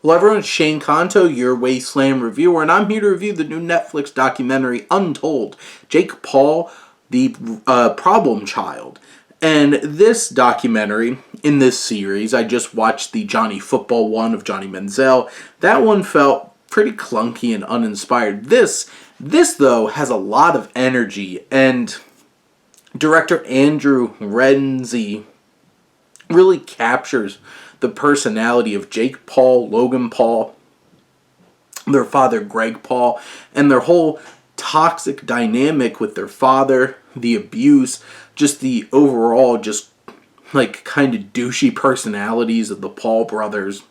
Hello everyone, it's Shane Kanto, your Wasteland reviewer, and I'm here to review the new Netflix documentary, Untold, Jake Paul, the Problem Child. And this documentary, in this series, I just watched the Johnny Football one of Johnny Manziel. That one felt pretty clunky and uninspired. This though, has a lot of energy, and director Andrew Renzi really captures the personality of Jake Paul, Logan Paul, their father Greg Paul, and their whole toxic dynamic with their father, the abuse, just the overall just like kind of douchey personalities of the Paul brothers,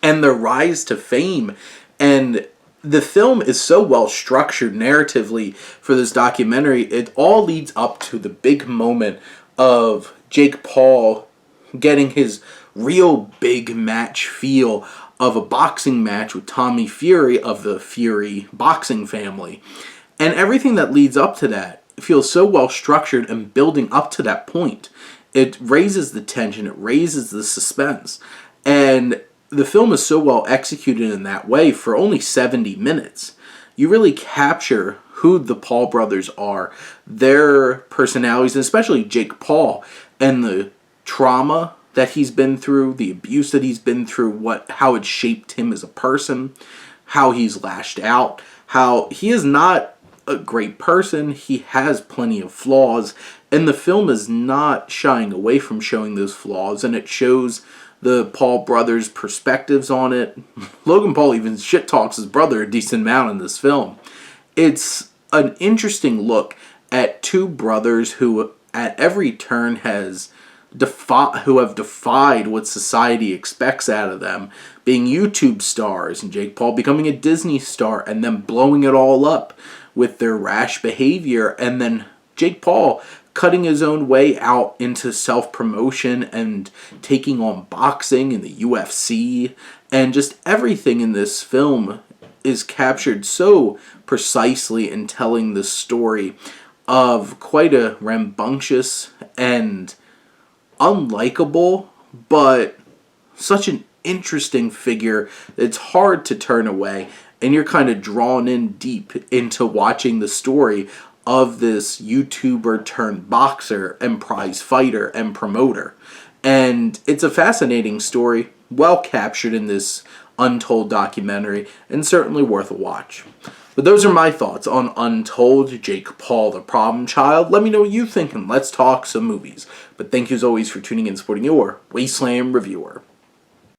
and their rise to fame. And the film is so well structured narratively for this documentary. It all leads up to the big moment of Jake Paul getting his real big match feel of a boxing match with Tommy Fury of the Fury boxing family. And everything that leads up to that feels so well structured and building up to that point. It raises the tension, it raises the suspense. And the film is so well executed in that way for only 70 minutes. You really capture who the Paul brothers are, their personalities, and especially Jake Paul, and the trauma that he's been through, the abuse that he's been through, how it shaped him as a person, how he's lashed out, how he is not a great person, he has plenty of flaws, and the film is not shying away from showing those flaws, and it shows the Paul brothers' perspectives on it. Logan Paul even shit talks his brother a decent amount in this film. It's an interesting look at two brothers who at every turn who have defied what society expects out of them, being YouTube stars, and Jake Paul becoming a Disney star and then blowing it all up with their rash behavior, and then Jake Paul cutting his own way out into self-promotion and taking on boxing and the UFC, and just everything in this film is captured so precisely in telling the story of quite a rambunctious and unlikable, but such an interesting figure that it's hard to turn away, and you're kind of drawn in deep into watching the story of this YouTuber turned boxer and prize fighter and promoter. And it's a fascinating story, well captured in this Untold documentary, and certainly worth a watch. But those are my thoughts on Untold, Jake Paul, the Problem Child. Let me know what you think, and let's talk some movies. But thank you as always for tuning in and supporting your Wasteland reviewer.